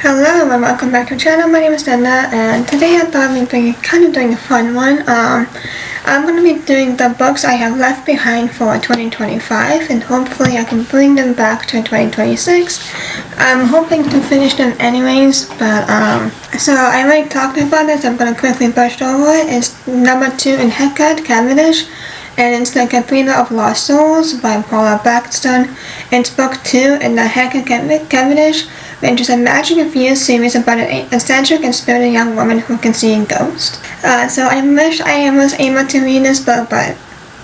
Hello and welcome back to the channel. My name is Linda, and today I thought we'd be doing a fun one. I'm going to be doing the books I have left behind for 2025, and hopefully I can bring them back to 2026. I'm hoping to finish them anyways, but so I already talked about this. I'm going to quickly brush over it. It's number 2 in Hecate Cavendish, and it's The Cathedral of Lost Souls by Paula Baxton. It's book 2 in the Hecate Cavendish, which is a magic-infused series about an eccentric and spirited young woman who can see ghosts. So I wish I was able to read this book, but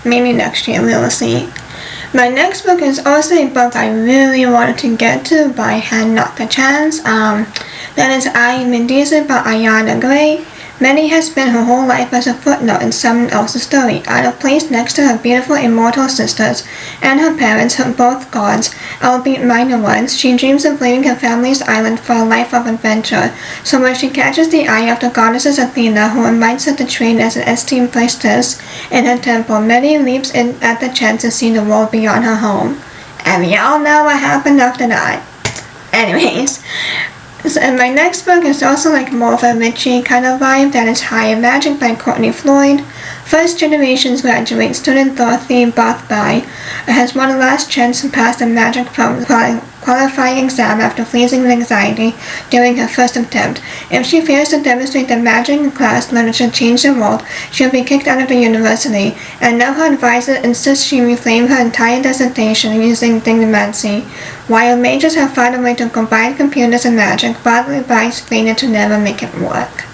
maybe next year, we will see. My next book is also a book I really wanted to get to, but I had not the chance. That is I, Medusa by Ayana Gray. Many has spent her whole life as a footnote in someone else's story, out of place next to her beautiful immortal sisters and her parents, both gods, albeit minor ones. She dreams of leaving her family's island for a life of adventure. So when she catches the eye of the goddess Athena, who invites her to train as an esteemed priestess in her temple, Medi leaps in at the chance to see the world beyond her home. And we all know what happened after that. Anyways. And my next book is also more of a witchy kind of vibe. That is Higher Magic by Courtney Floyd. First Generation's graduate student Dorothy Bothby has one last chance to pass the magic qualifying exam after freezing with anxiety during her first attempt. If she fails to demonstrate that magic in class literature changed the world, she'll be kicked out of the university, and now her advisor insists she reframe her entire dissertation using Dignomancy. While majors have found a way to combine computers and magic, Bothby advised Faina to never make it work.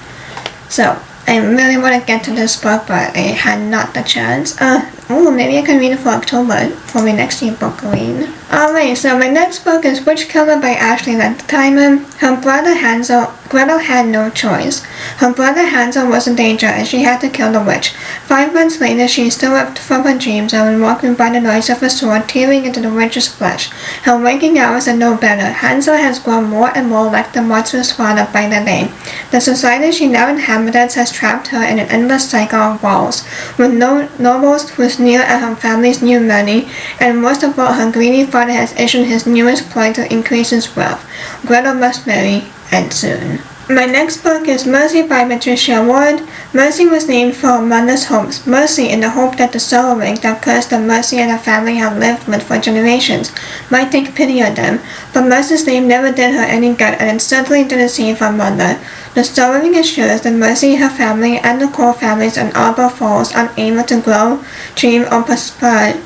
So, I really want to get to this book, but I had not the chance. Maybe I can read it for October for my next year book read. Alright, so my next book is Witch Killer by Ashley Lentheimer. Her brother Gretel had no choice. Her brother Hansel was in danger and she had to kill the witch. 5 months later, she still up from her dreams and when walking by the noise of a sword tearing into the witch's flesh. Her waking hours are no better. Hansel has grown more and more like the monstrous father by the day. The society she now inhabits has trapped her in an endless cycle of walls, with no nobles who sneer at her family's new money, and most of all, her greedy father has issued his newest ploy to increase his wealth. Gretel must marry, and soon. My next book is Mercy by Patricia Ward. Mercy was named for her mother's hopes, Mercy in the hope that the soul ring that cursed that Mercy and her family have lived with for generations might take pity on them, but Mercy's name never did her any good and it certainly didn't save her mother. The soul ring assures that Mercy, her family, and the core families on Arbor Falls are able to grow, dream, or prosper.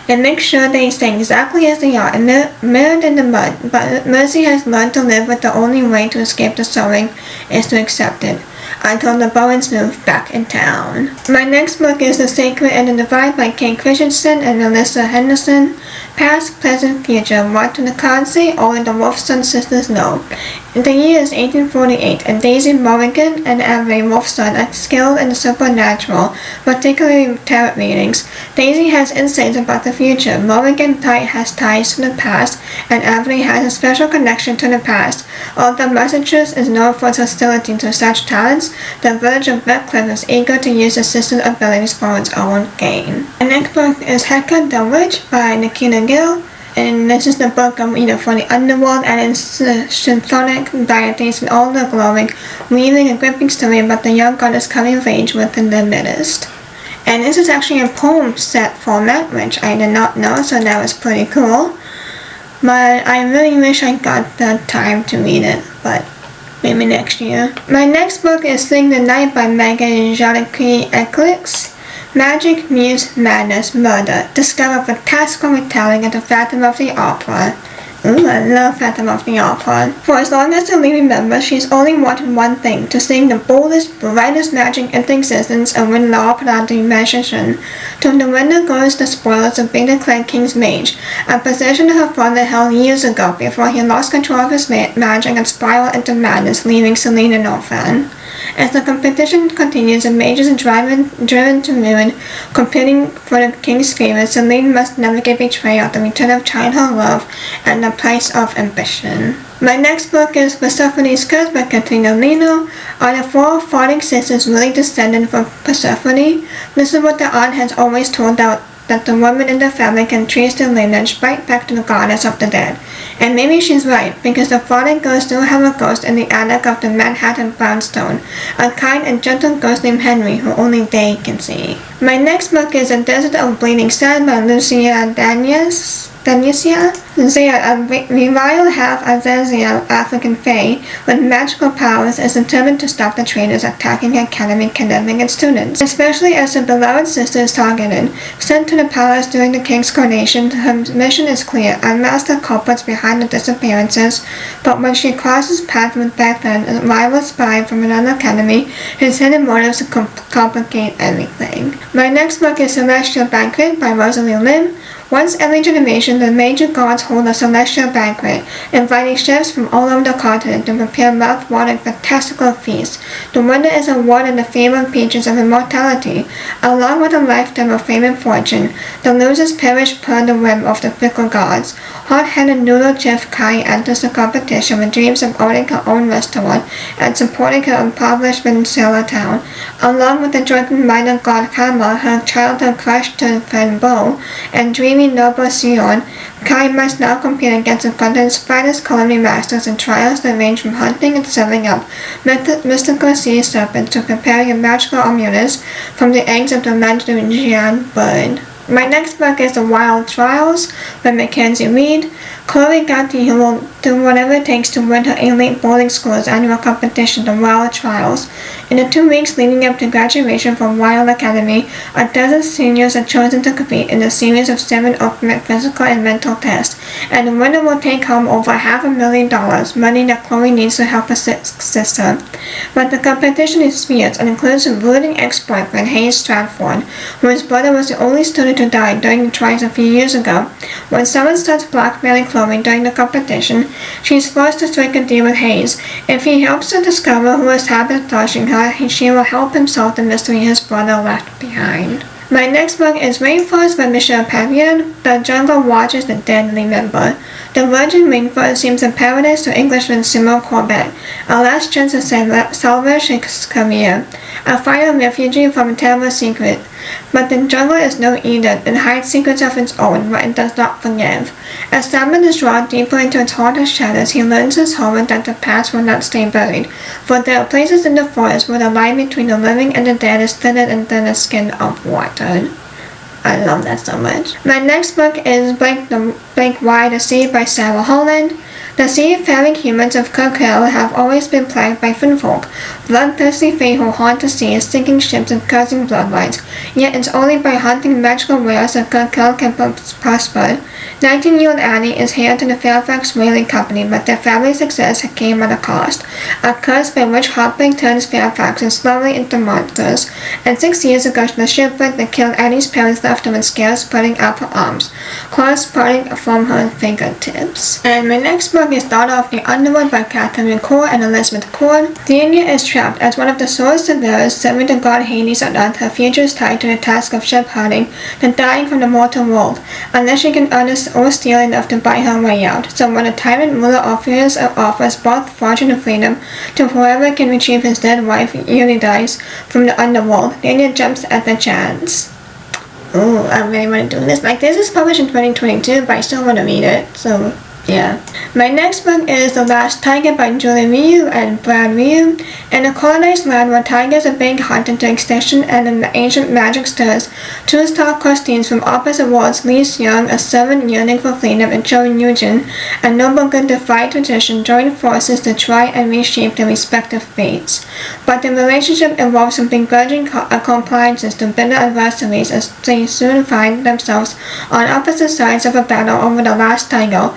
It makes sure they stay exactly as they are and mirrored in the mud, but Mercy has learned to live with the only way to escape the sewing is to accept it, until the Bowens move back in town. My next book is The Sacred and the Divide by Kate Christensen and Melissa Henderson. Past, present, future, what do the cards say? Only the Wolfson sisters know. The year is 1848, and Daisy Morrigan and Avery Wolfson are skilled in the supernatural, particularly tarot readings. Daisy has insights about the future, Morrigan has ties to the past, and Avery has a special connection to the past. Although Massachusetts is known for its hostility to such talents, the village of Redcliffe is eager to use the sister's abilities for its own gain. The next book is Hecate the Witch by Nikita Gill, and this is the book of for the underworld and its symphonic deities in all their glory, weaving a gripping story about the young goddess coming of age within their midst. And this is actually a poem set format, which I did not know, so that was pretty cool. But I really wish I got the time to read it, but maybe next year. My next book is Sing the Night by Megan Jolicoeur-Eccles. Magic, Muse, Madness, Murder. Discover fantastical retelling of the Phantom of the Opera. Ooh, I love Phantom of the Opera. For as long as the lead remembers, she's only wanted one thing, to sing the boldest, brightest magic into existence and win the opera dimension. To the winner goes the spoils of being declared King's Mage, a position her father held years ago before he lost control of his magic and spiraled into madness, leaving Celine an orphan. As the competition continues, the mages are driven to ruin, competing for the king's favor. Celine must navigate betrayal, the return of childhood love, and the price of ambition. My next book is Persephone's Curse by Katrina Lino. Are the 4 falling sisters really descended from Persephone? This is what the aunt has always told that the woman in the family can trace their lineage right back to the goddess of the dead. And maybe she's right, because the fallen girls do have a ghost in the attic of the Manhattan brownstone, a kind and gentle ghost named Henry who only they can see. My next book is A Desert of Bleeding Sand by Lucia Danius. Zia, a revival half-Azazel African fae with magical powers, is determined to stop the traitors attacking the academy, kidnapping its students. Especially as her beloved sister is targeted. Sent to the palace during the king's coronation, her mission is clear: unmask the culprits behind the disappearances. But when she crosses paths with Bethlen, a rival spy from another academy, his hidden motives complicate everything. My next book is Celestial Banquet by Rosalie Lim. Once every generation, the major gods hold a celestial banquet, inviting chefs from all over the continent to prepare mouth-watering fantastical feasts. The winner is awarded the fabled peaches of immortality, along with a lifetime of fame and fortune. The losers perish per the whim of the fickle gods. Hot-headed noodle chef Kai enters the competition with dreams of owning her own restaurant and supporting her impoverished Venezuela town. Along with the drunken minor god Kama, her childhood crush turned friend Bo, and dreamy noble Sion, Kai must now compete against the continent's finest culinary masters in trials that range from hunting and serving up mystical sea serpents to preparing magical amulet's from the eggs of the Mandarin bird. My next book is The Wild Trials by Mackenzie Reed. Chloe Gatti, who will do whatever it takes to win her elite boarding school's annual competition, The Wild Trials. In the 2 weeks leading up to graduation from Wild Academy, a dozen seniors are chosen to compete in a series of 7 ultimate physical and mental tests, and the winner will take home over $500,000, money that Chloe needs to help her sister. But the competition is fierce and includes a brooding ex-boyfriend, Hayes Stratford, whose brother was the only student to die during the trials a few years ago. When someone starts blackmailing Chloe during the competition, she is forced to strike a deal with Hayes. If he helps her discover who is sabotaging her, she will help him solve the mystery his brother left behind. My next book is Rainforest by Michelle Pavian. The jungle watches the dead remember. The virgin rainforest seems a paradise to Englishman Simon Corbett, a last chance to salvage his career. A final refugee from a terrible secret. But the jungle is no Eden and hides secrets of its own, but it does not forgive. As Simon is drawn deeper into its haunted shadows, he learns his horror that the past will not stay buried, for there are places in the forest where the line between the living and the dead is thinner and thinner skin of water. I love that so much. My next book is Blank Wide the Sea by Sarah Holland. The seafaring humans of Kirkhill have always been plagued by finfolk, bloodthirsty fae who haunt the seas, sinking ships and causing bloodlines. Yet it's only by hunting magical whales that Kirkhill can prosper. 19-year-old Annie is heir to the Fairfax Whaling Company, but their family's success came at a cost. A curse by which heartbreak turns Fairfaxes slowly into monsters. And 6 years ago, the shipwreck that killed Annie's parents left her with scales spreading out her arms, claws parting from her fingertips. And my next book is Daughter of the Underworld by Catherine Core and Elizabeth Cord. Deania is trapped as one of the Swords Severus, serving the god Hades on Earth. Her future is tied to the task of shepherding, the dying from the mortal world, unless she can earn or steal enough to buy her way out. So when a tyrant ruler offers both fortune and freedom to whoever can retrieve his dead wife Eurydice from the underworld, Deania jumps at the chance. Oh, I really want to do this. This is published in 2022, but I still want to read it, so yeah. My next book is The Last Tiger by Julie Ryu and Brad Ryu. In a colonized land where tigers are being hunted to extinction and an ancient magic stirs, 2 star-crossed teens from opposite worlds, Lee Seung, a servant yearning for freedom, and Cho Yujin, a noble good defy tradition, join forces to try and reshape their respective fates. But the relationship involves some begrudging compliances to bitter adversaries as they soon find themselves on opposite sides of a battle over the last tiger,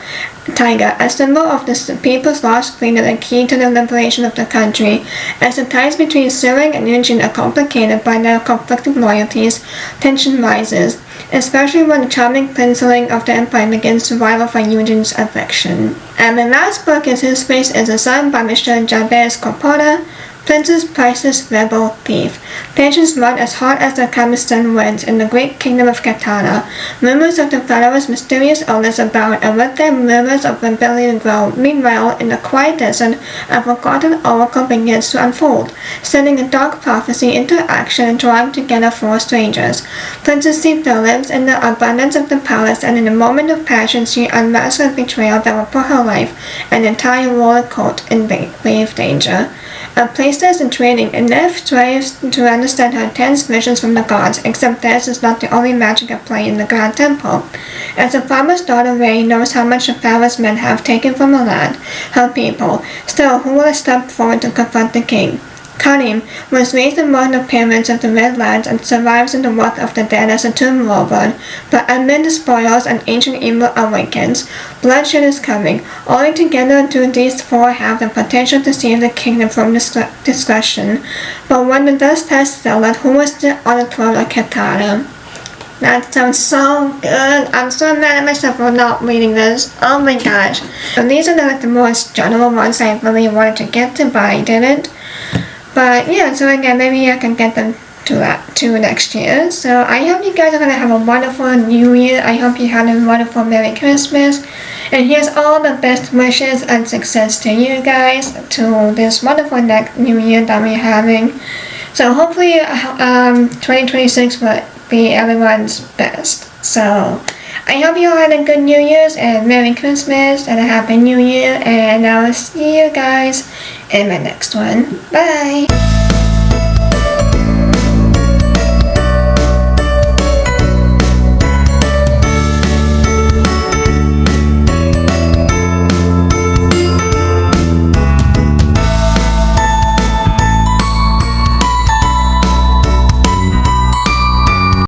a symbol of the people's lost freedom and key to the liberation of the country. As the ties between Suring and Yujin are complicated by their conflicting loyalties, tension rises, especially when the charming princeling of the empire begins to rival for Yujin's affection. And my last book is His Face is the Sun by Michelle Jabez Corpora. Princess Price's Rebel Thief. Patience run as hard as the cobblestone winds in the great kingdom of Katana. Rumors of the Pharaoh's mysterious illness abound, and with them rumors of rebellion grow. Meanwhile, in the quiet desert, a forgotten oracle begins to unfold, sending a dark prophecy into action and drawing together four strangers. Princess Sita lives in the abundance of the palace, and in a moment of passion she unmasks a betrayal that will put her life and the entire royal court in grave danger. A priestess in training, Inef strives to understand her intense visions from the gods, except theirs is not the only magic at play in the Grand Temple. As the farmer's daughter Ray knows how much the Pharaoh's men have taken from her land, her people, still who will step forward to confront the king? Karim was raised among the pyramids of the Red Lands and survives in the world of the dead as a tomb robber, but amid the spoils and ancient evil awakens. Bloodshed is coming. Only together do these four have the potential to save the kingdom from destruction. But when the dust has settled, who was on the throne of Katana? That sounds so good. I'm so mad at myself for not reading this. Oh my gosh. And these are the most general ones I really wanted to get to, but I didn't. But yeah, so again, maybe I can get them to next year. So I hope you guys are going to have a wonderful new year. I hope you had a wonderful Merry Christmas. And here's all the best wishes and success to you guys to this wonderful next new year that we're having. So hopefully 2026 will be everyone's best. So I hope you all had a good New Year's and Merry Christmas and a Happy New Year, and I will see you guys in my next one. Bye!